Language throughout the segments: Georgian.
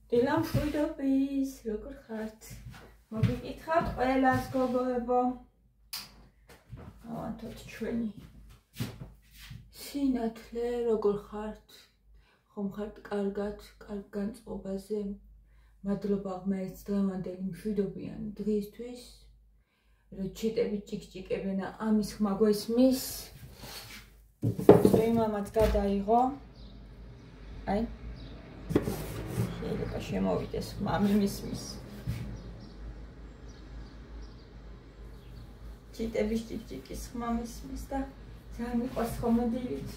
დილა მშვიდობის, როგორ ხართ? მოგიკითხავთ ყველას გოგოებო. ავანთოთ ჩვენი სინათლე, როგორ ხართ? ხომ ხართ კარგად, კარგ განწყობაზე? მადლობა ღმერთს დღევანდელი მშვიდობიანი დღისთვის, რომ ჩიტები ჭიკჭიკებენა ამის ხმა გვესმის. მამაც გადაიღო. აი შეიძლება შემოვიდეს ხმამი მისმის. ჩიტების ჭიკჭიკის ხმა მისმის და ძალიან მიყვარს ხოლმე დილით.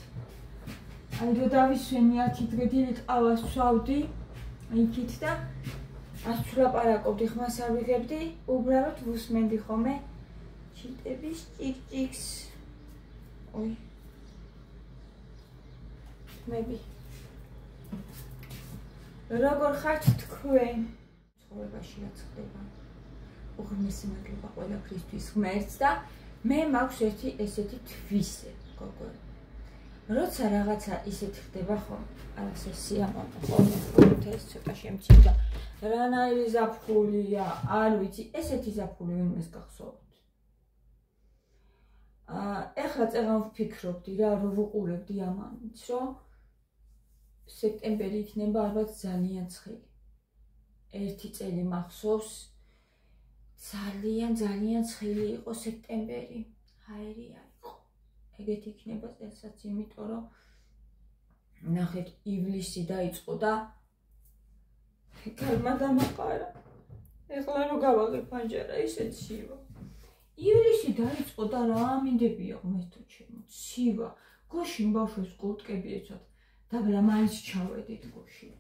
აი რო დავისვენი 10 დღე დილით ყავას ვსვავდი იქით და ას ვლაპარაკობდი, ხმას არ ვიღებდი, უბრალოდ ვუსმენდი ხოლმე ჩიტების ჭიკჭიკს. ой მები როგორ ხართ თქვენ? ცხოვრებაში რაც ხდება, უღრმესი მადლობა ყველაფრისთვის ღმერთს და მე მაქვს ერთი ესეთი თვისე, გოგო. როცა რაღაცა ისეთ ხდება ხომ, არასე სიამოვნო ხოლმე ეს ცოტა შემცირდა. რანაირი ზაფხულია, არ ვიცი, ესეთი ზაფხული ვინმეს გახსოვთ. ეხლა წეღან ვფიქრობდი რა, რომ ვუყურებდი ამანიც, რომ სექტემბერი იქნება ალბათ ძალიან ცხელი. ერთი წელი მახსოვს, ძალიან ცხელი იყო სექტემბერი. ჰაერია იყო. ეგეთ იქნება წელსაც, იმიტომ რომ ნახეთ ივლისი დაიწყო და გარმა დამაყარა. ეხლა რო გავაღებ პანჯარა, ისეთ ცივა. ივლისი დაიწყო და რა მინდებია ღმერთო ჩემო, ცივა. გუშინ ბავშვებს კურტკები ეცვათ. დაბლა მაინც ჩავედით გუშინ.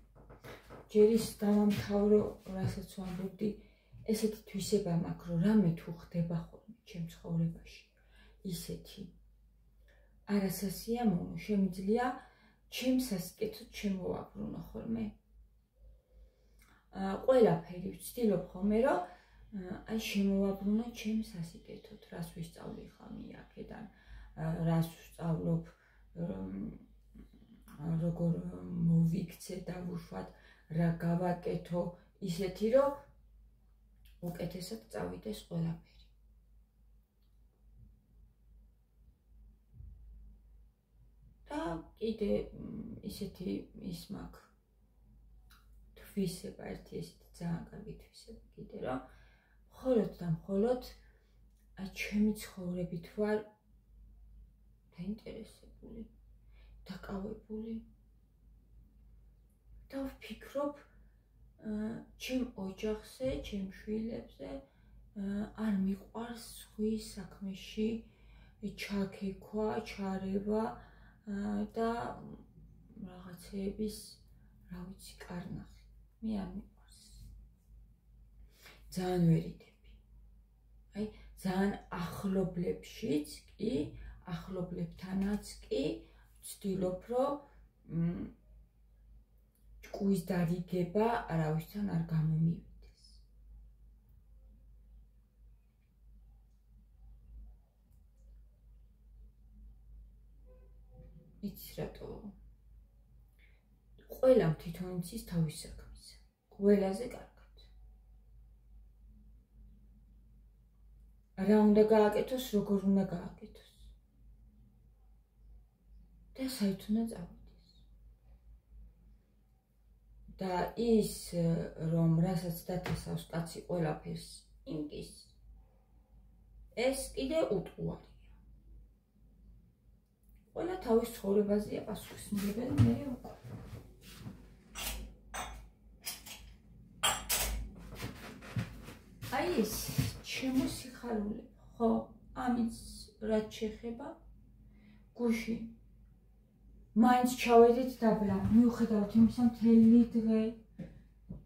ჯერ ის დავამთავრო, რასაც ვამბობდი, ესეთი თვისება მაქვს, რომ რამე თუ ხდება ხოლმე ჩემ ცხოვრებაში, ისეთი არასასიამოვნო შემიძლია ჩემს სასიკეთოდ შემოვაბრუნო ხოლმე. ყველაფერი ვცდილობ ხოლმე, რომ აი შემოვაბრუნო ჩემს სასიკეთოდ, რას ვისწავლი ხამი აქედან, რას ვსწავლობ, როგორ მოვიქცე და ვუშვათ, რა გავაკეთო, ისეთი რომ უკეთესად წავიდეს ყველაფერი. და კიდე ისეთი ის მაქვს თვისება, ერთი ესეთი ძალიან კარგი თვისება კიდე, რომ მხოლოდ და მხოლოდ ჩემი ცხოვრებით ვარ დაინტერესებული, დაკავებული და ვფიქრობ ჩემ ოჯახზე, ჩემ შვილებზე, არ მიყვარს სხვის საქმეში ჩაქექვა, ჩარევა და რაღაცეების, რა ვიცი, კარნახი. მე არ მიყვარს. ძალიან ვერიდები. აი, ძალიან ახლობლებშიც კი, ახლობლებთანაც კი ვცდილობ, რომ ჭკუის დარიგება არავისთან არ გამომივიდეს. იცი რატო? ყველამ თვითონ იცის თავის საქმეს. ყველაზე კარგად. რა უნდა გააკეთოს, როგორ უნდა გააკეთოს. და საით უნდა წავიდეს. და ის, რომ რასაც დათესავს კაცი ყველაფერს იმკის, ეს კიდე უტყუარია. ყველა თავის ცხოვრებაზეა პასუხისმგებელი, მე უკვე. აი ეს ჩემო სიხარულე, ხო, ამის რაც შეხება, გუშინ მაინც ჩავედით დაბლა, მიუხედავად იმისა, მთელი დღე,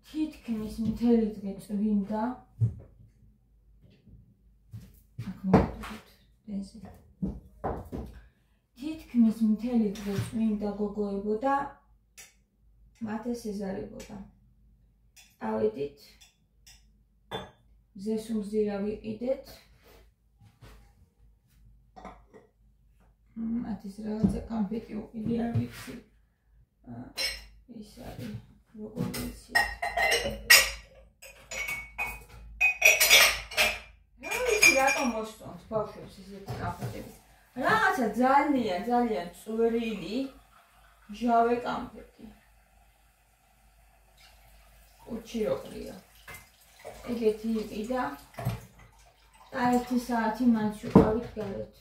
თითქმის მთელი დღე წვიმდა. აქ მოვიდეთ დენზე. თითქმის მთელი დღე წვიმდა, გოგოებო და მათ ეს ეზარებოდა. ავედით, მზეს უმზირა ვიყიდეთ. მათ ის რაღაცა კამფეტი უყიდი, არ ვიცი. ის არის, როგორ ვიცი. ისეთი კამფეტები. Რაღაცა ძალიან წვრილი ჟავე კამფეტი. კუჩი როყლია. ეგეთი იყიდა. და 1 საათი მან შევავით გარეთ.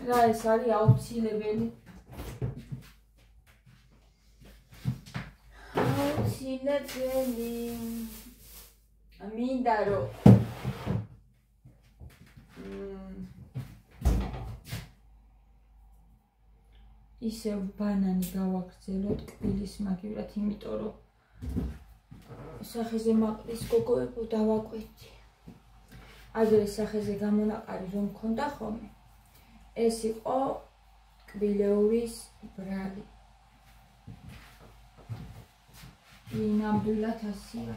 რა ეს არის აუცილებელი? აუცილებელი. მინდა რომ ისევ ბანანი გავაგრძელოთ კბილის მაგივრად, იმიტომ რომ სახეზე მაყრის გოგოებო დავაკვეთი. აგრე სახეზე გამონაყარი რომ მქონდა ხოლმე, ეს იყო კბილეურის ბრალი. ნამდვილად ასია.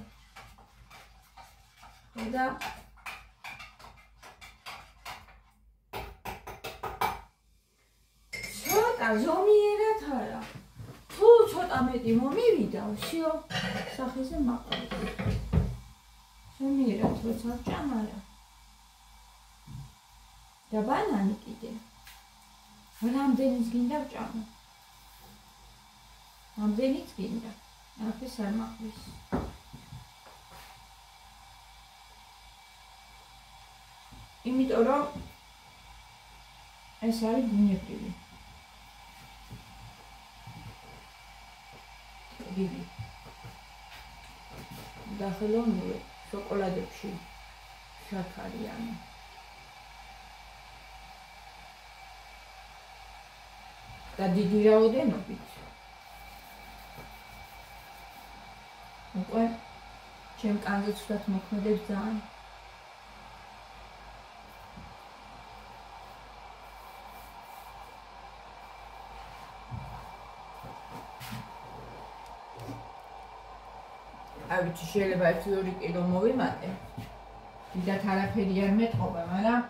და ცოტა ზომიერად არა. თუ ცოტა მეტი მომივიდა, всё, სახეზე მაყრებს. ზომიერად როცა ჭამარა. და ბანანი კიდე. რამდენიც გინდა ვჭამო. რამდენიც გინდა. ახლა არ მაყრის. იმიტომ რომ ეს არის ბუნებრივი. კბილი. და ხელოვნური შოკოლადებში შაქარიანი. და დიდი რაოდენობით. უკვე ჩემ კანზე ცუდად მოქმედებს ძალიან. აი ვიცი შეიძლება 1-2 კილო მოვიმატე. დიდად არაფერი არ მეტყობა, მაგრამ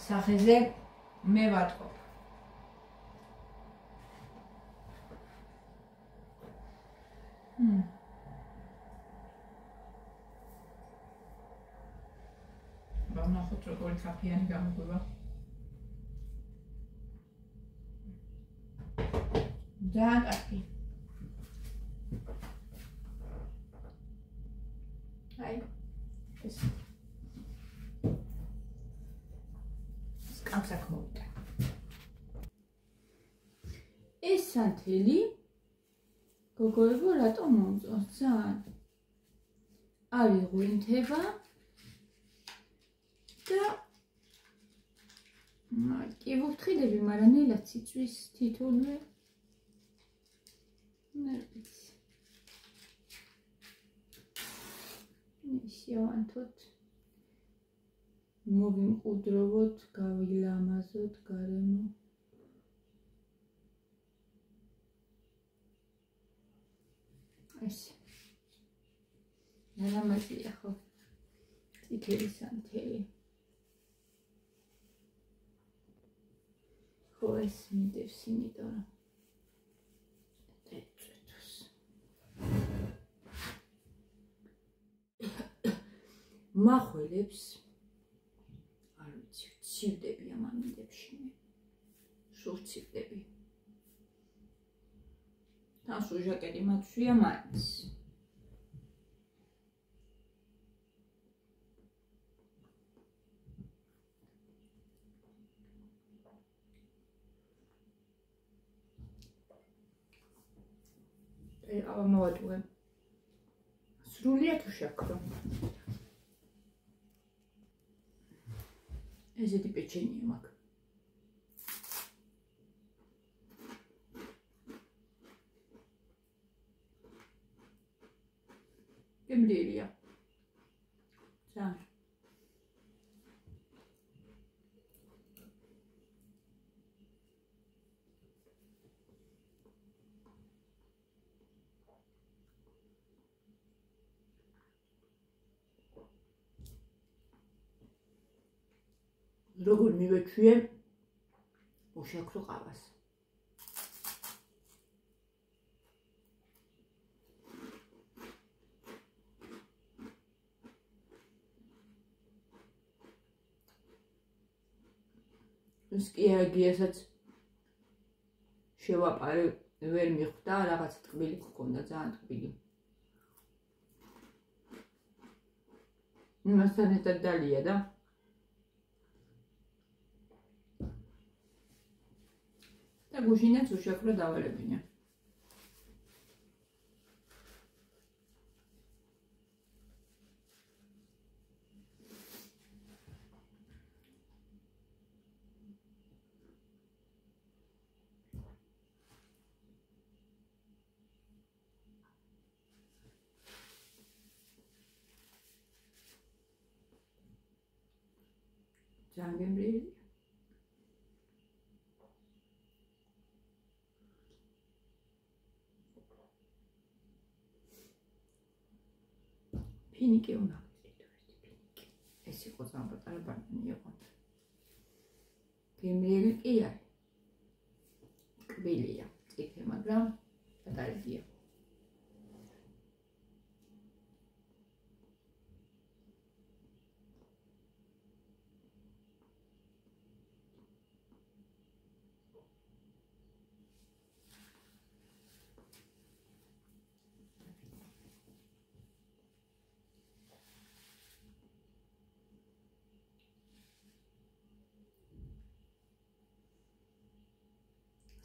სახეზე მე ვატყობ. ვნახოთ როგორი კაფეანი გამოგვივა. ძალიან კარგი. აი ეს სკამსაკ მოვიდა. ეს სანთელი გოგოებო რატომ მომწონს ძალიან? არის ღვინთება და კი ვუფრთხილები, მაგრამ ნელაც იწვის თითოეულვე. ნერვიცი. შევანთოთ. მოვიმყუდროვოთ, გავილამაზოთ გარემო. ეს. ნალამაზია ხო? წითელი სანთელი. ხო ეს მიდევს, იმიტომ რომ ეწვეთოს. მახველებს არ ვიცი, ცივდები ამ ამინდებში მე. სულ ცივდები. თასო ჟაკეტი მათვია მაინც. აბა მოვატუე. სრულიად უშაქრო. ესეთი პეჩენია მაქვს. გემრიელია. ძალიან. როგორ მივეჩვიე უშაქრო ყავას. სკიაგიასაც შევაპარე ვერ მიხვდა, რაღაც ტკბილი გქონდა, ძალიან ტკბილი. იმასთან ერთად დალია და გუშინაც უშაქრო დავალებინა. ძალიან გემრიელი. ფინიკი უნდა ვიდეთ ფინიკი. ეს იყო ძალიან პატარა ბანანი იყო. გემრიელი კი არის. კბილია, წიფე, მაგრამ პატარებია.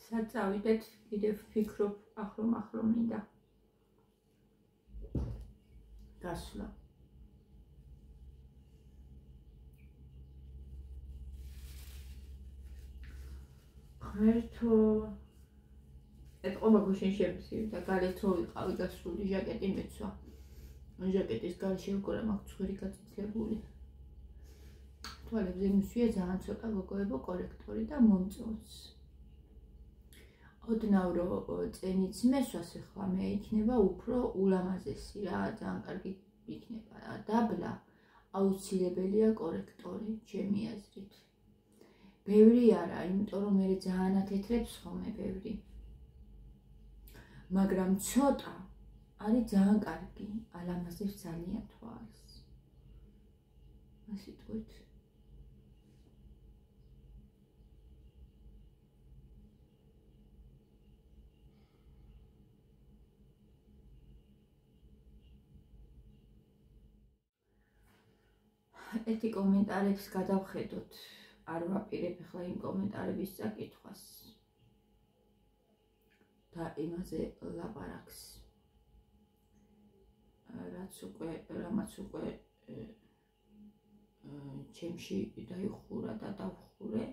სადაც ავიდეთ, კიდევ ვფიქრობ, ახლო მინდა გასვლა. ღერთო ეთყობა გუშინ შემცივ და გარეთ რო ვიყავი გასული ჟაკეტი მეცვა. ჟაკეტის გარშე უკვე მაქვს ცხვირი გაწითლებული. თვალებზე მისვია ძალიან ცოტა გოგოებო კოლექტორი და მომწონს. ოდნავ რო წენიც მესვას ახლა მე იქნება უფრო ულამაზესი რა, ძალიან კარგი იქნება. დაბლა აუცილებელია კორექტორი, ჩემი აზრით. ბევრი არა, იმიტომ რომ მე ძალიან ათეთრებს ხოლმე ბევრი. მაგრამ ცოტა არის ძალიან კარგი, ალამაზებს ძალიან თვალს. ასე თქვით. ეთი კომენტარებს გადავხედოთ, არ ვაპირებ ახლა იმ კომენტარების წაკითხვას და იმაზე ლაპარაკს, რამაც უკვე ჩემში დაიხურა და დავხურე.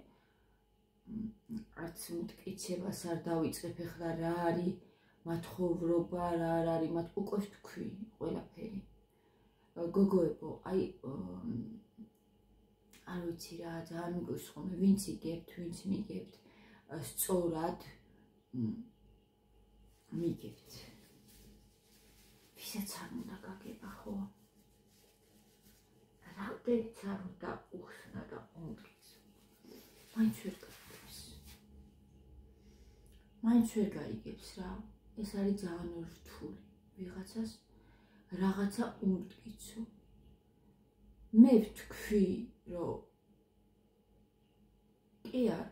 არც მტკიცებას არ დავიწყებ ახლა რა არის მათხოვრობა, რა არ არის მათ უკვე ვთქვი ყველაფერი. გოგოებო, აი არ ვიცი რა, ძალიან მიგვიშვს ხოლმე, ვინც იგებთ, ვინც მიგებთ, სწორად მიგებთ. ვისაც არ უნდა გაგება, ხო? რამდენიც არ უნდა უხსნა და უმტკიცო. მაინც ვერ გაიგებს. მაინც ვერ გაიგებს რა. ეს არის ძალიან რთული. ვიღაცას რაღაცა უმტკიცო. მე ვთქვი, რომ კი არ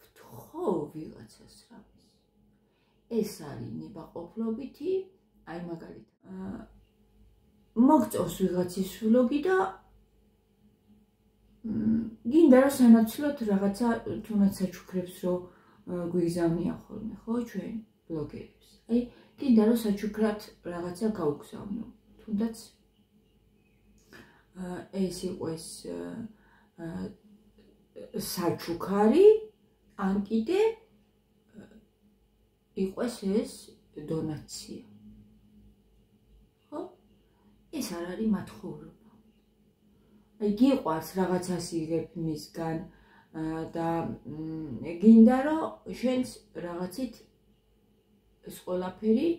ვთხოვ ვიღაცას რამეს. ეს არის ნებაყოფლობითი, აი მაგალითად. მოგწონს ვიღაცის ვლოგი და გინდა რომ სანაცვლოდ რაღაცა თუნდაც საჩუქრებს რომ გვიგზავნიან ხოლმე, ხო, ჩვენ ბლოგერებს. აი გინდა რომ საჩუქრად რაღაცა გავუგზავნო. თუნდაც ეს იყოს საჩუქარი, ან კიდე იყოს ეს დონაცია. ხო? ეს არ არის მათხოვრობა. აი გიყვარს რაღაცას იღებ მისგან და გინდა რომ შენს რაღაცით ეს ყველაფერი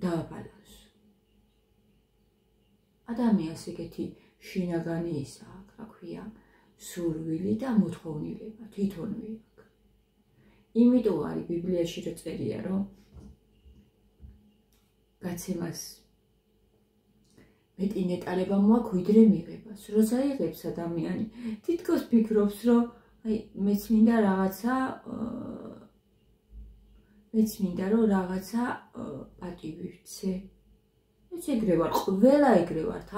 დააბალანსო. ადამიანს ეგეთი შინაგანი ის აქვს, რა ქვია, სურვილი და მოთხოვნილება თვითონვე აქვს. იმიტომ არის ბიბლიაში რო წერია, რომ გაცემას მეტი ნეტარება მოაქვს ვიდრე მიღებას. როცა იღებს ადამიანი, თითქოს ფიქრობს, რომ აი მეც მინდა რომ რაღაცა პატივი ვცე. მეც ეგრე ვარ, ყველა ეგრე ვართ,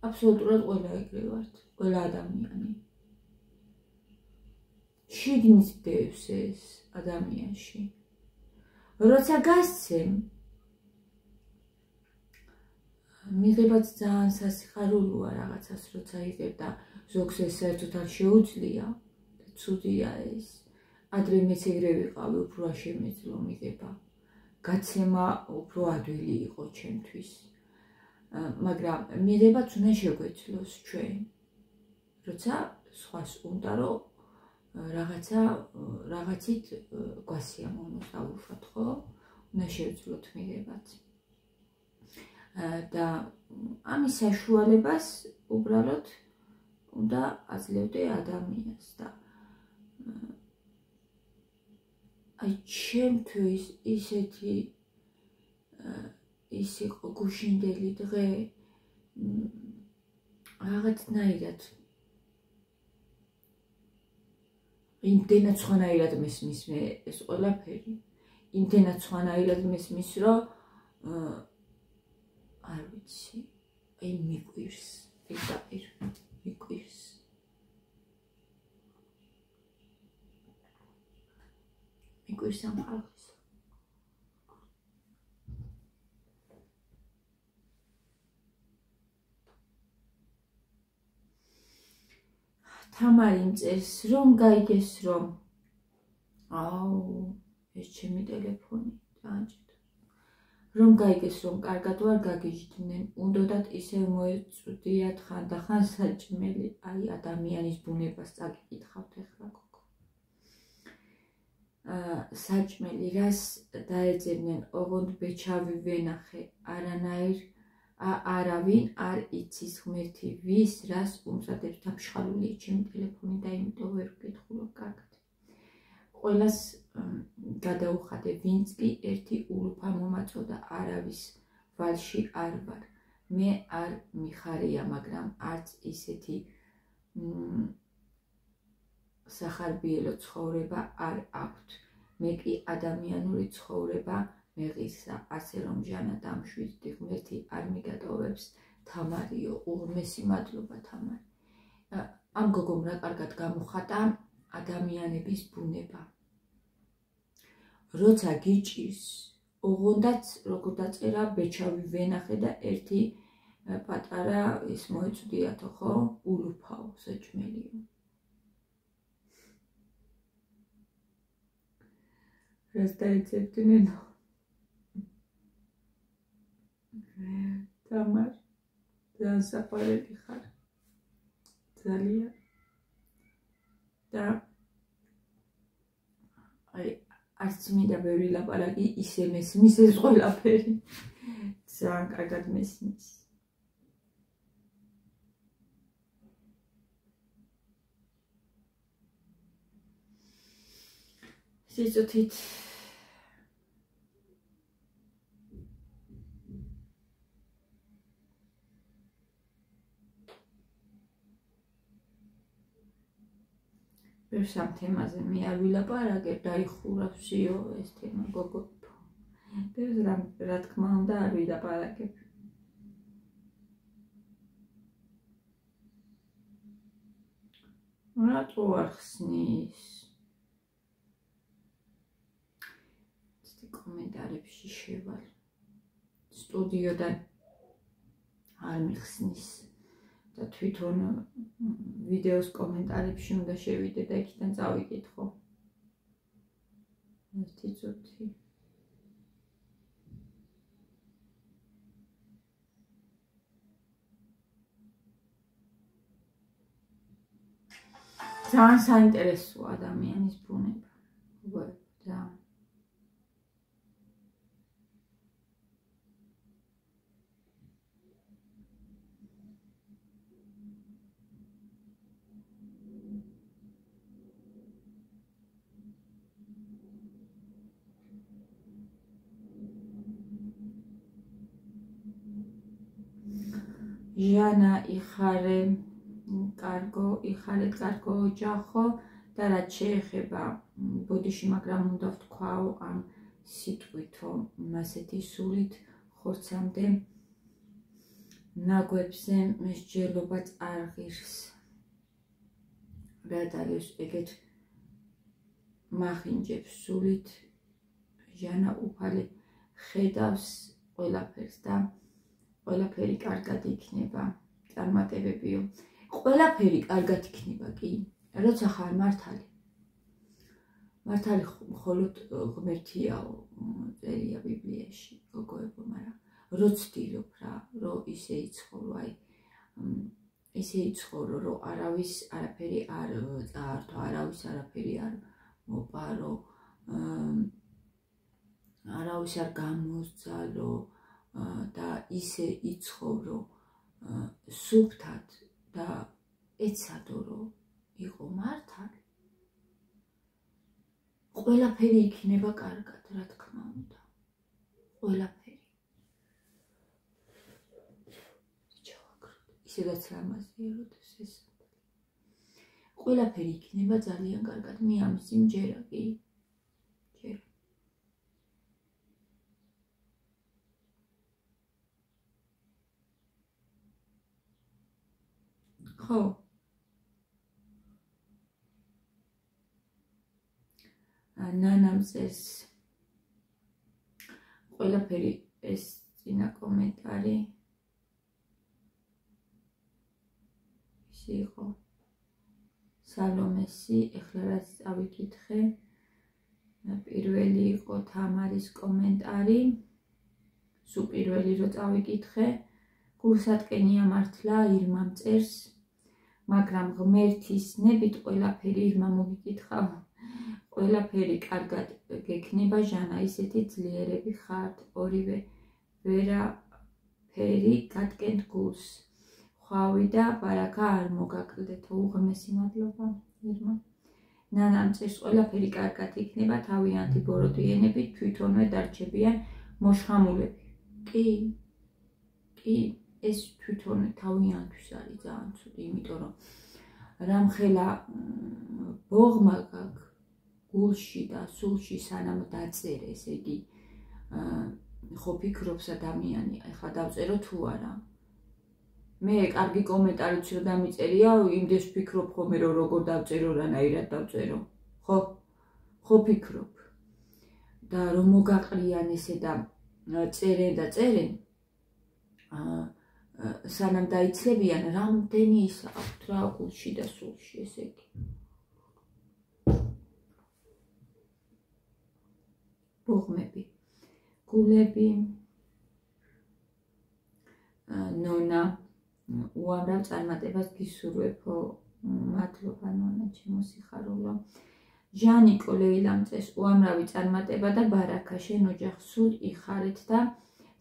აბსოლუტურად ყველა ეგრე ვართ, ყველა ადამიანი. შიგნით დევს ეს ადამიანში. როცა გასცემ, მიღებაც ძალიან სასიხარულოა რაღაცას, როცა იღებ და ზოგს ეს საერთოდ არ შეუძლია და ცუდია ეს. ადრე მეც ეგრე ვიყავი, უფრო არ შემეძლო მიღება. გაცემა უფრო ადვილი იყო ჩემთვის. მაგრამ მიღებაც უნდა შეგვეძლოს ჩვენ. როცა სხვას უნდა რომ რაღაცით გვასიამოვნოს დავუშვათ, ხო? უნდა შევძლოთ მიღებაც. და ამის საშუალებას უბრალოდ უნდა აძლევდე ადამიანს და აი ჩემთვის ის იყო გუშინდელი დღე რაღაცნაირად იმდენად სხვანაირად მესმის მე ეს ყველაფერი, იმდენად სხვანაირად მესმის, რომ არ ვიცი, აი მიყვირს, პირდაპირ მიყვირს. მიყვირს ამ ხალხს. თამარი მწერს, რომ გაიგეს, რომ ეს ჩემი ტელეფონი დაანჭირდა. რომ გაიგეს, რომ კარგად ვარ გაგიჟდნენ, უნდათ ისევ მოეწვდიათ ხანდახან საჭმელი, აი ადამიანის ბუნებას წაგიკითხავთ ეხლა გოგო. საჭმელი რას დაეძებნენ, ოღონდ ბეჩავი ვენახე, არავინ არ იცის ღმერთი ვის რას უმზადებს. დაფშხალულია ჩემი ტელეფონი და იმიტომ ვერ ვკითხულობ კარგად. ყველას გადაუხადე, ვინც კი ერთი ულუფა მომაწოდა, არავის ვალში არ ვარ. მე არ მიხარია, მაგრამ არც ისეთი სახარბიელო ცხოვრება არ აქვთ. მე კი ადამიანური ცხოვრება მეღირსა, ასე რომ ჟანა დამშვიდდი, ღმერთი არ მიგატოვებს. თამარიო, უღმესი მადლობა თამარი. ამ გოგომ რა კარგად გამოხატა ადამიანების ბუნება. როცა გიჭირს, ოღონდაც როგორ დაწერა, ბეჩავი ვენახე და ერთი პატარა ის მოეწვდიათო, ხო? ულუფაო, საჭმელიო. რას დაეძებდნენ? თამარ, ძალიან საყვარელი ხარ. ძალიან. და აი არც მინდა ვერ ვილაპარაკი, ისე მესმის ეს ყველაფერი. ძალიან კარგად მესმის. სიცოცხლით სამ თემაზე მე არ ვილაპარაკებ, დაიხურავსიო ეს თემა გოგო. რა თქმა უნდა არ ვილაპარაკებ. რატო არ ხსნის? კომენტარებში შევალ. სტუდიოდან არ მიხსნის. და თვითონ ვიდეოს კომენტარებში უნდა შევიდე და იქიდან წავიკითხო. ერთი წუთი. ძალიან საინტერესოა ადამიანის ბუნება. ძალიან. ჟანა იხარე კარგო იხარეთ, კარგო ოჯახო და რაც შეეხება ბოდიში, მაგრამ უნდა ვთქვაო ამ სიტყვითო ასეთი სულით ხორცამდე ნაგვებზე მსჯელობაც არ ღირს. რა არის ეგეთ მახინჯებს სულით ჟანა უფალი ხედავს ყველაფერს და ყველაფერი კარგად იქნება. წარმატებებიო. ყველაფერი კარგად იქნება კი, როცა ხარ მართალი. მართალი მხოლოდ ღმერთიაო წერია ბიბლიაში, გოგოებო, მაგრამ რო ცდილობ რა, რომ ისე იცხოვრო, აი ისე იცხოვრო, რომ არავის არაფერი არ წაართო, არავის არაფერი არ მოპარო, არავის არ გამოსძალო და ისე იცხოვრო სუფთად და ეცადო, რომ იყო მართალი. ყველაფერი იქნება კარგად, რა თქმა უნდა. ყველაფერი. ისედაც ლამაზია, როდეს ეს. ყველაფერი იქნება ძალიან კარგად. მე ამის იმჯერა კი. ჯერ. ხო. ნანამს ეს ყველაფერი ეს წინა კომენტარი ის იყო სალომესი, ეხლა რაც წავიკითხე, პირველი იყო თამარის კომენტარი, სულ პირველი რო წავიკითხე, გულსატკენია მართლა ირმამ წერს, მაგრამ ღმერთის ნებით ყველაფერი ირმა მოგიკითხავ. ყველაფერი კარგად გექნება, ჟანა, ისეთი ძლიერები ხართ, ორივე ვერაფერი გადგენთ გულს. ხვავი და ბარაკა არ მოგაკლდეთ. უღმესი მადლობა, ირმა. ნანამ წერს, ყველაფერი კარგად იქნება, თავიანთი ბოროტიანებით თვითონვე დარჩებიან მოშხამულები. კი, ეს თვითონვე თავიანთვის არის ძალიან ცუდი, იმიტომ რომ რამხელა ბოღმა გაქვს გულში და სულში სანამ დაწერე, ესე იგი ხო ფიქრობს ადამიანი, ახლა დავწერო თუ არა. მე კარგი კომენტარიც რო დამიწერია, იმდეს ვფიქრობ ხოლმე რომ როგორ დავწერო, რანაირად დავწერო. ხო ფიქრობ. და რომ მოგაყრიან ესე და წერენ სანამ დაიცლებიან, რამდენი ის აქვთ რა გულში და სულში, ესე იგი. ბოღმები, გულები, ნონა, უამრავ წარმატებას გისურვებო, მადლობა ნონა, ჩემო სიხარულო. ჟანიკო ლეილამ წერს, უამრავი წარმატება და ბარაკა, შენ ოჯახს სულ იხარეთ და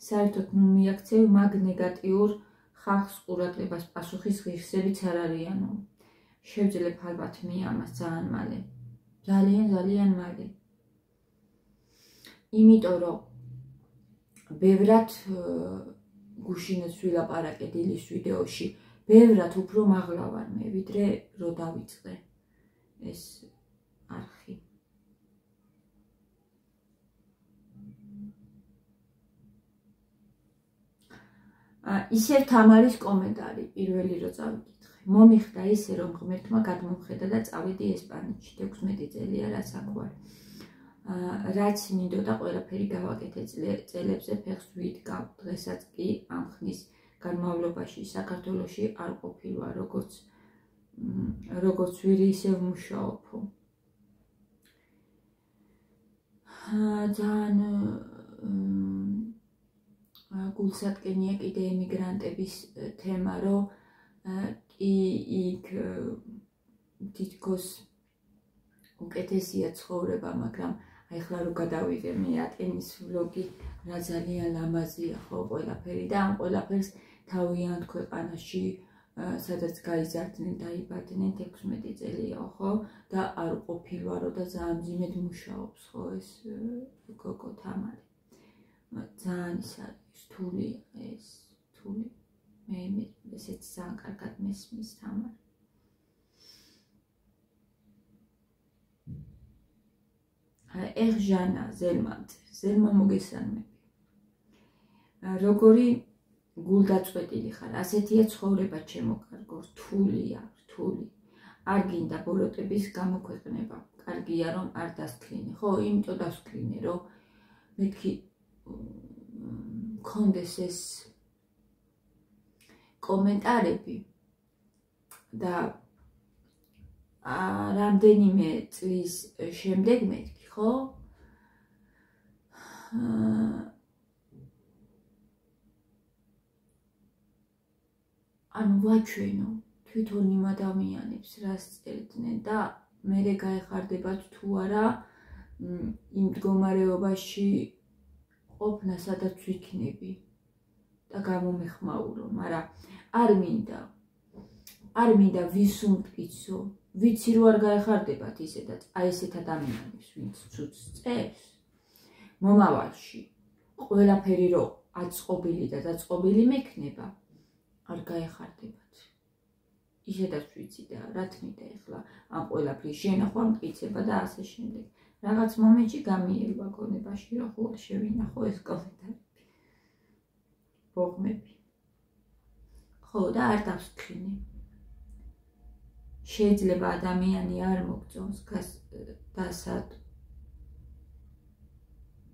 საერთოდ ნუ მიაქცევ მაგ ნეგატიურ ხალხს ყურადღებას, პასუხის ღირსებიც არ არიანო. შევძლებ ალბათ მე ამას ძალიან მალე. ძალიან მალე. იმიტომ რომ ბევრად გუშინაც ვილაპარაკე დილის ვიდეოში, ბევრად უფრო მაღლა ვარ მე, ვიდრე რო დავიწყე ეს არხი. ისევ თამარის კომენტარი პირველი რო წავიკითხე. მომიხდა ისე რომ ღმერთმა გადმომხედა და წავედი ესპანეთში 16 წელია რაც აქ ვარ. რაც მინდოდა ყველაფერი გავაკეთე წელებზე ფეხს ვიდგავ. დღესაც კი ამ ხნის განმავლობაში საქართველოში არ ყოფილვარ, როგორც ვირი ისევ მუშაობო. ძალიან გულსატკენია კიდე ემიგრანტების თემა, რომ კი იქ თითქოს უკეთესია ცხოვრება, მაგრამ აი ხლა რო გადავიღე მე ატენის ვლოგი, რა ძალიან ლამაზია ხო ყველაფერი და ამ ყველაფერს თავიანთ ქვეყანაში, სადაც გაიზარდნენ, დაიბადნენ 16 წელია ხო და არ ყოფილვარო და ძალიან მძიმედ მუშაობს ხო ეს გოგო თამარი. ძალიან ის არის რთული ეს რთული. მე ესეც ძალიან კარგად მესმის თამარი. ეხ ჟანა ზელმა მოგესალმები. როგორი გულდაწყვეტილი ხარ, ასეთია ცხოვრება ჩემო კარგო, რთულია, რთული. არ გინდა ბოროტების გამოქვეყნება. კარგია რომ არ დასკრინე. ხო, იმიტომ დასკრინე, რომ მეთქი მქონდეს ეს კომენტარები და რამდენიმე წლის შემდეგ მეთქი, ხო? ანუ ვაჩვენო თვითონ იმ ადამიანებს რას წერდნენ და მერე გაეხარდებათ თუ არა იმ მდგომარეობაში ყოფნა, სადაც ვიქნები და გამომეხმაურო, მაგრამ არ მინდა ვის უმტკიცო, ვიცი რომ არ გაეხარდებათ ისედაც აი ესეთ ადამიანებს, ვინც ცუდს წერს მომავალში ყველაფერი რომ აწყობილი და დაწყობილი მექნება არ გაეხარდებათ. ისედაც ვიცი და რა თქმა ეხლა ამ ყველაფრის შენახვა მტკიცება და ასე შემდეგ. რაღაც მომენტში გამიერვა გონებაში რომ ხო შევინახო ეს კომენტარები. ბოღმები. ხო და არ დავსკრინე. შეიძლება ადამიანი არ მოგწონს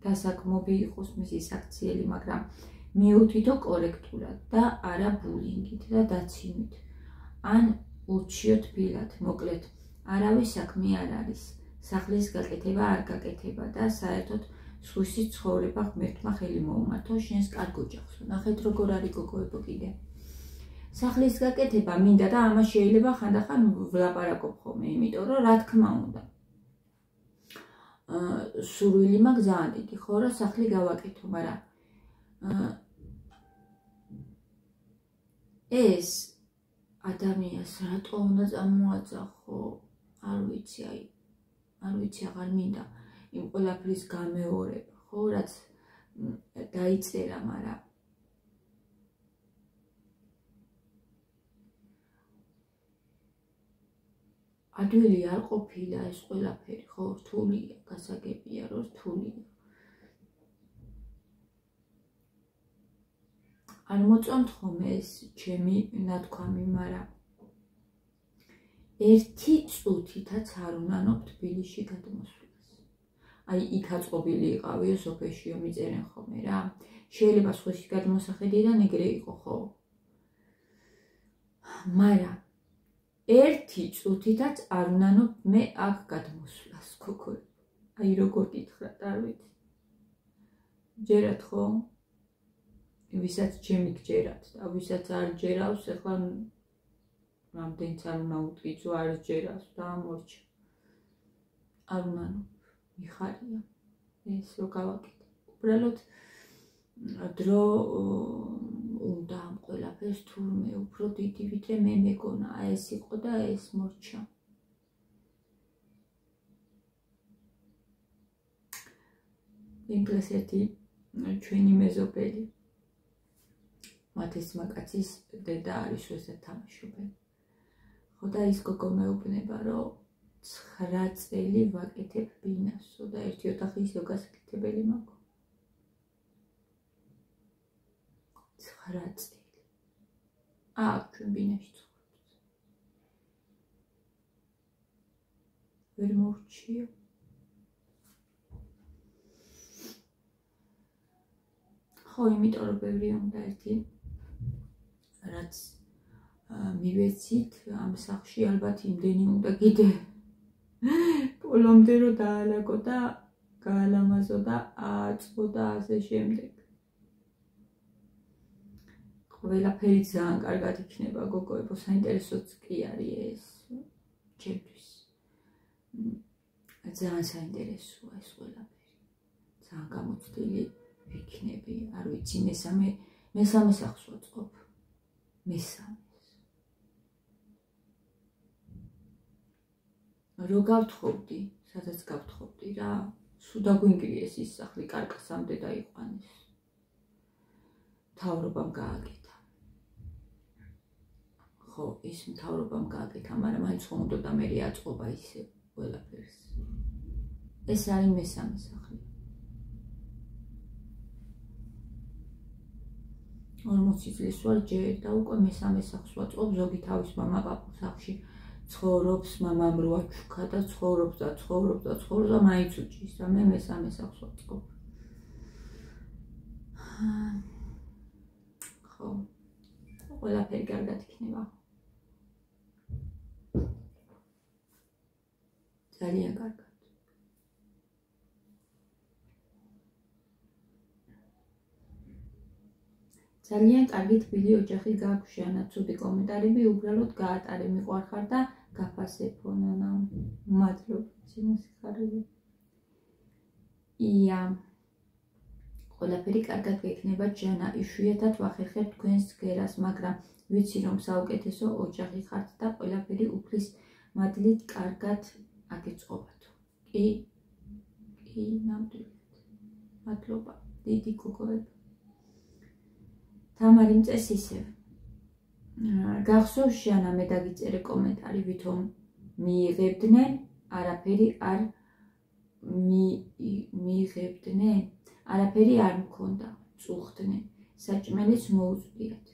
დასაქმობი იყოს მისი საქციელი, მაგრამ მიუთითო კორექტულად და არა ბულინგით და დაცინვით. ან ურჩიოთ ბილად, მოკლედ, არავის საქმე არ არის. სახლის გაკეთება არ გაკეთება და საერთოდ სხვისი ცხოვრება ღმერთმა ხელი მოუმართო შენს კარგ ოჯახს. ნახეთ როგორ არის გოგოებო კიდე. სახლის გაკეთება მინდა და ამას შეიძლება ხანდახან ვლაპარაკობ ხოლმე, იმიტომ რომ რა თქმა უნდა. სურვილი მაქვს ძალიან დიდი, ხო, რომ სახლი გავაკეთო, მაგრამ ეს ადამიანს რატო უნდა წამოაძახო? არ ვიცი, აღარ მინდა იმ ყველაფრის გამეორება, ხო, რაც დაიწერა, მაგრამ ადვილი არ ყოფილა ეს ყველაფერი, ხო, რთულია, გასაგებია, რომ რთულია. არ მოწონთ ხოლმე ეს ჩემი ნათქვამი, მაგრამ ერთი წუთითაც არ უნანო თბილისში გადმოსვლას. აი იქ აწყობილი იყავიო, სოფელშიო მიწერენ ხოლმე რა. შეიძლება სხვისი გადმოსახედიდან ეგრე იყო, ხო? მაგრამ ერთი წუთითაც არ უნანო მე აქ გადმოსვლას, გოგო. აი როგორ გითხრათ, არ ვიცი. ჯერათ ხო? ვისაც ჩემი გჯერათ და ვისაც არ ჯერავს, ეხლა რამდენიც არ უნდა უტკიცო, არ ჯერავს და ამორჩა. არ უნანო, მიხარია ეს რო გავაკეთე. უბრალოდ დრო უნდა ამ ყველაფერს თურმე უფრო დიდი ვიდრე მე მეგონა, ეს იყო და ეს მორჩა. ინგლისში ერთი ჩვენი მეზობელი მათეს მაკაცის დედა არის, ესეც თამაშობენ. ხო და ის გოგო მეუბნება, რომ 9 წელი ვაკეთებ ბინასო და ერთი ოთახი ისევ გასაკეთებელი მაქვს. 9 წელი. აქ ჩვენ ბინაში ცხოვრობთ. ვერ მორჩიო. ხო, იმიტომ რომ ბევრი უნდა ერთი რაც მივეცით ამ სახში ალბათ იმდენი უნდა კიდე პოლომდე რომ დაალაგო და გაალამაზო და აწყო და ასე შემდეგ. ყველაფერი ძალიან კარგად იქნება, გოგოებო, საინტერესოც კი არის ეს ჩემთვის. ძალიან საინტერესოა ეს ყველაფერი. ძალიან გამოცდილი ვიქნები, არ ვიცი, მესამე სახლს ვაწყობ. მესამეს. რო გავთხოვდი, სადაც გავთხოვდი რა, სულ დაგვინგრიეს ის სახლი, კარკასამდე დაიყვანეს. მთავრობამ გააკეთა. ხო, ის მთავრობამ გააკეთა, მაგრამ მაინც ხომ უნდა და მე აწყობა ისე ყველაფერს. ეს არის მესამე სახლი. 40 წლის ვარ ჯერ და უკვე მესამე სახლს ვაწყობ, ზოგი თავის მამა-პაპის სახლში ცხოვრობს, მამამ როა ჩუქა და ცხოვრობს და მაინც უჭის და მე მესამე სახლს ვაწყობ. ხო, ყველაფერი კარგად იქნება. ძალიან კარგად. ძალიან კარგი თბილი ოჯახი გაქვს ჟანა, ცუდი კომენტარები უბრალოდ გაატარე, მიყვარხარ და გაფასებონა. მადლობა, სიმსიხარები. ია. ყველაფერი კარგად გექნება ჟანა, იშვიათად ვახერხებ თქვენს გერას, მაგრამ ვიცი რომ საუკეთესო ოჯახი ხართ და ყველაფერი უფლის მადლით კარგად აგეწყობათ. კი, ნამდვილად. მადლობა, დიდი გოგოები. თამარი მწეს ისევ. გახსოვს ჟანა, მე დაგიწერე კომენტარი, ვითომ მიიღებდნენ, არაფერი არ მიიღებდნენ, არაფერი არ მქონდა, წუხდნენ, საჭმელიც მოუწვდიათ.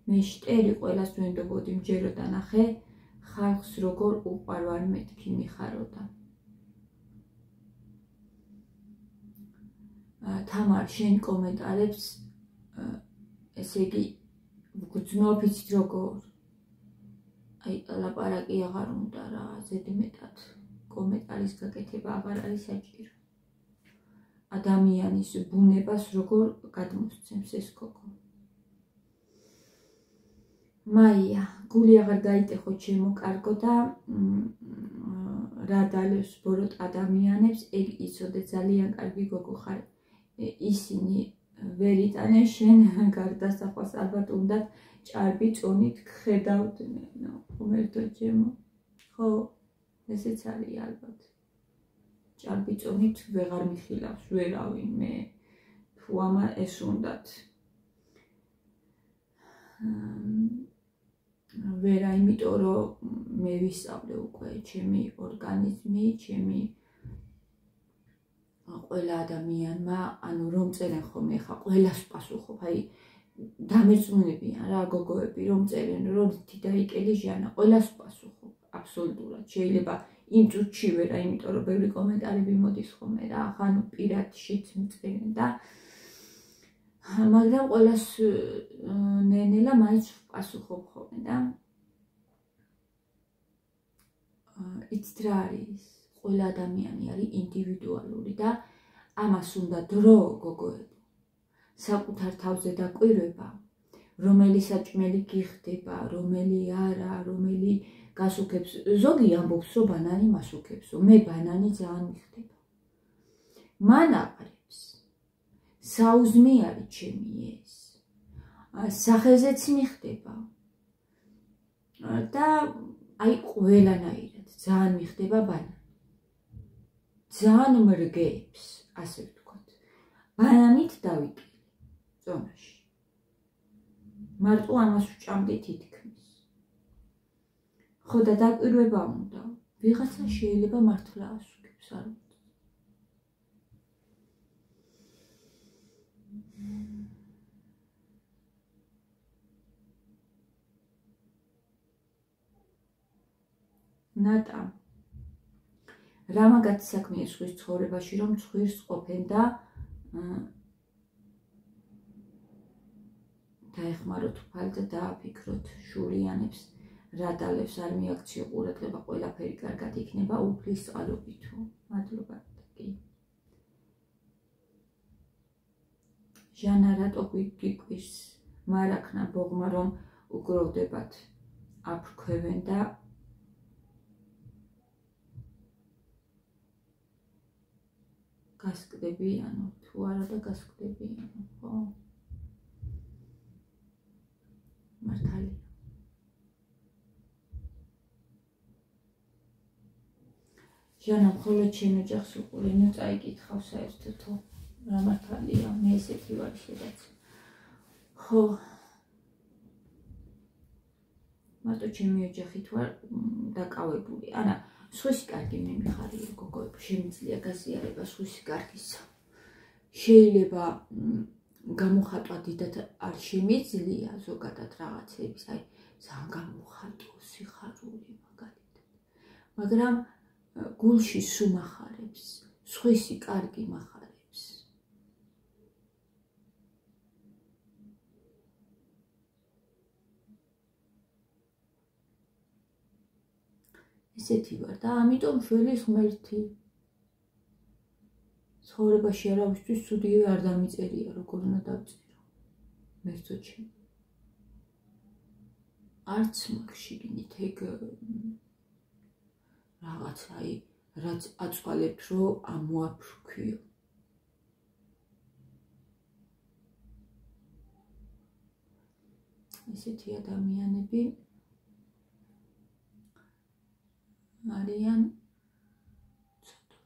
მე შტერი ყველას ვენდობოდი, მჯეროდა ნახე, ხალხს როგორ უყვარვარ მეთქი მიხაროდა. თამარ, შენ კომენტარებს ესე იგი ვგრძნობ იცით როგორ. აი ლაპარაკი აღარ უნდა რა, ზედმეტად კომენტარის გაკეთება აღარ არის საჭირო. ადამიანის ბუნებას როგორ გადმოსცემს ეს გოგო. მაია, გული აღარ გაიტეხო ჩემო კარგო და რა დალევს ბოროტ ადამიანებს, ეგ იცოდე ძალიან კარგი გოგო ხარ. ისინი ვერ იტანენ შენ გარდასახვას, ალბათ უნდა ჭარბი წონით გხედავდნენ. ხომერდო ჩემო. ხო, ესეც არის ალბათ. ჭარბი წონით ვეღარ მიხილავს ვერავინ მე. თუ ამა ეს უნდათ. ვერა, იმიტომ რომ მე ვისწავლე უკვე ჩემი ორგანიზმი, ჩემი ყველა ადამიანმა, ანუ რომ წერენ ხოლმე ხა ყველას პასუხობ, აი დამერწმუნებიან რა გოგოები რომ წერენ, რომ თიდაიკელი ჟანა, ყველას პასუხობ, აბსოლუტურად. შეიძლება იმ წუთში ვერა, იმიტომ რომ ბევრი კომენტარები მოდის ხოლმე რა, ხან პირადშიც მწერენ და მაგრამ ყველას ნენელა მაინც პასუხობ ხოლმე და იცით რა არის? ყველა ადამიანი არის ინდივიდუალური და ამას უნდა დრო გოგოებო. საკუთარ თავზე დაკვირვება, რომელი საჭმელი გიხდება, რომელი არა, რომელი გასუქებს. ზოგი ამბობს, რომ ბანანი მასუქებსო, მე ბანანი ძალიან მიხდება. მან აყრებს. საუზმე არის ჩემი ეს. სახეზეც მიხდება. და აი ყველანაირად ძალიან მიხდება ბანანი. ძალიან მრგებს, ასე ვთქვათ. ბანანით დავიკელი ზონაში. მარტო ამას ვჭამდი თითქმის. ხო და დაკვირვება უნდა. ვიღაცა შეიძლება მართლა ასუქებს, არ ვიცი. ნატა რა მაგათ საქმეა სხვის ცხოვრებაში, რომ ცხვირს ყოფენ და დაეხმაროთ უფალ და დააფიქროთ შურიანებს, რა დალევს არ მიაქციო ყურადღება, ყველაფერი კარგად იქნება უფლის წყალობით. მადლობა კი. ჟანა რატო გიკვირს მარაქნა ბოგმა რომ უგროვდებათ აფრქვევენ და გასკდებიანო, თუ არა და გასკდებიანო, ხო? მართალია. ჟანა, მხოლოდ შენ ოჯახს უყურე, ნუ წაიკითხავ საერთოდ, რა მართალია, მე ესეთი ვარ შედაც. ხო. მარტო ჩემი ოჯახით ვარ დაკავებული. არა, სხვისი კარგი მე მიხარია გოგოებო, შემიძლია გაზიარება სხვისი კარგისა. შეიძლება გამოხატვა დიდად არ შემიძლია ზოგადად რაღაცების, აი ძალიან გამოხატო სიხარული მაგალითად. მაგრამ გულში სულ მახარებს, სხვისი კარგი მახარებს. ესეთი ვარ და ამიტომ შველის ღმერთი. ცხოვრებაში არავისთვის ცუდივე არ დამიწერია, როგორ უნდა დავწერო. მერცო ჩემ. არც მაქვს შიგნით ეგ რაღაც აი რაც აწვალებთ რომ ამოაფრქვიო. ესეთი ადამიანები არიან ცოტა.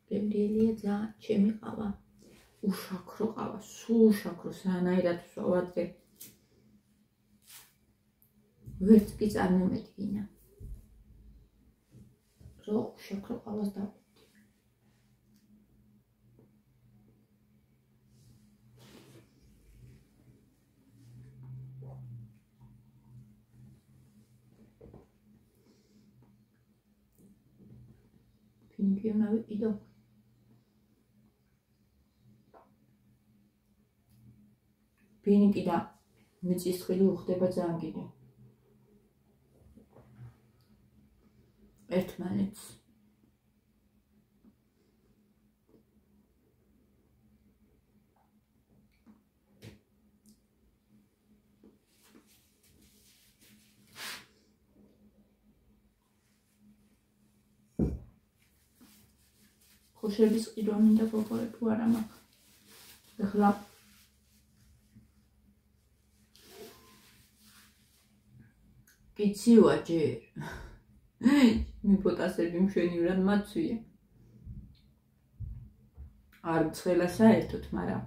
გემრიელია ძალიან ჩემი ყავა. უშაქრო ყავა, სულ უშაქრო, სანაირად ვსვავადრე. ვერც კი წარმომედგინა. რო უშაქრო ყავას დავყვდი. ფინიკი უნდა ვიყიდო. ფინიკი და მიწის თხილი უხდება ძალიან კიდე. ერთმანეთს. ხოშების ყიდვა მინდა გოგოებო არა მაქვს. ეხლა კიცივა ჯერ. მიპოტასები მშვენივრად მაცვია. არ მცხელა საერთოდ, მაგრამ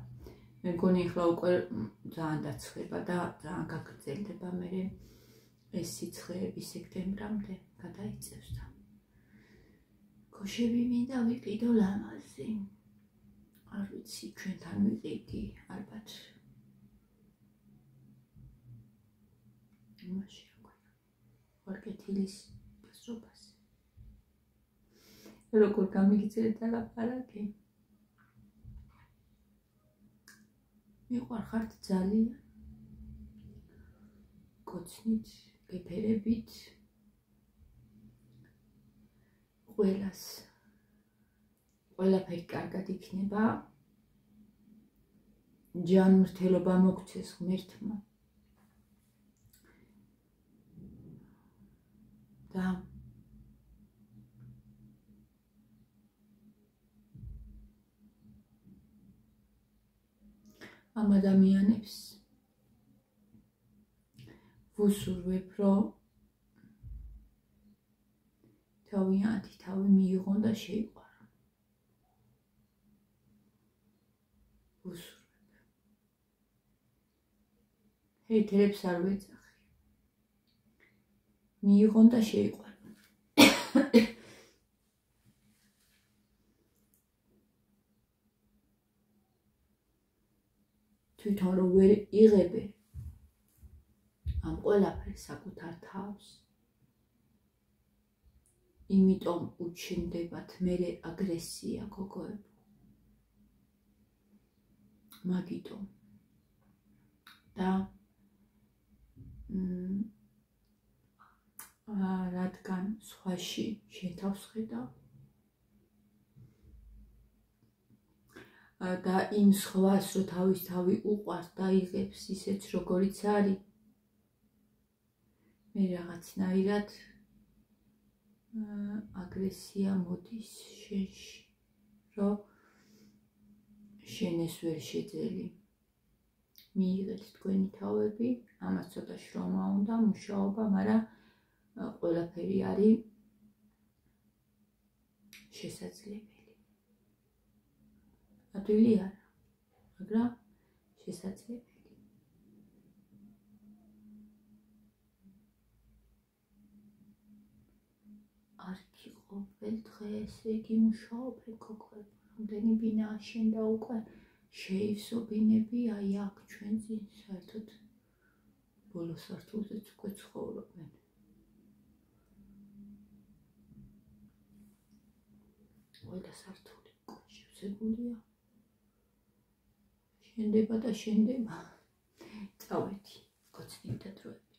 მე მგონი ეხლა უკვე ძალიან დაცხება და ძალიან გაგრძელდება მე ეს სიცხეები სექტემბრამდე გადაიწევს და ქოშები მინდა ვიყიდო ლამაზი. არ ვიცი ჩვენთან ვიყიდი ალბათ. იმაში ვარკეთილის პასრობას. როგორ გამიგიწერეთ ლაპარაკი? მიყვარხართ ძალიან. კოცნით, გეფერებით. ყველაფერი კარგად იქნება. ჯანმრთელობა მოგცეს ღმერთმა. და ამ ადამიანებს ვუსურვებ, რომ თავიანთი თავი მიიღონ და შეიყვარონ. ვუსურვებ. ჰეითერებს არ ვეძახი. მიიღონ და შეიყვარონ. თვითონ რომ ვერ იღებე ამ ყველაფერს საკუთარ თავს. იმიტომ უჩნდებათ მერე აგრესია გოგოებო. მაგიტომ და რადგან სხვაში შენ თავს ხედავ და იმ სხვას რომ თავის თავი უყვარს და იღებს ისეც როგორიც არის, მე რაღაცნაირად აგრესია მოდის შენში, რომ შენ ეს ვერ შეძელი. მიიღეთ თქვენი თავები, ამას ცოტა შრომა უნდა, მუშაობა, მაგრამ ყველაფერი არის შესაძლებელი. ადვილი არა, მაგრამ შესაძლებელი. არ გიყოფილ დღე ესე იგი მუშაობენ გოგოებო, რამდენი ბინა აშენდა უკვე შეივსობინები, აი აქ ჩვენ წინ საერთოდ ბოლო სართულზეც უკვე ცხოვრობენ. ყველა სართული უკვე შევსებულია. შენდება და შენდება. წავედი, გოცნით და დროებით.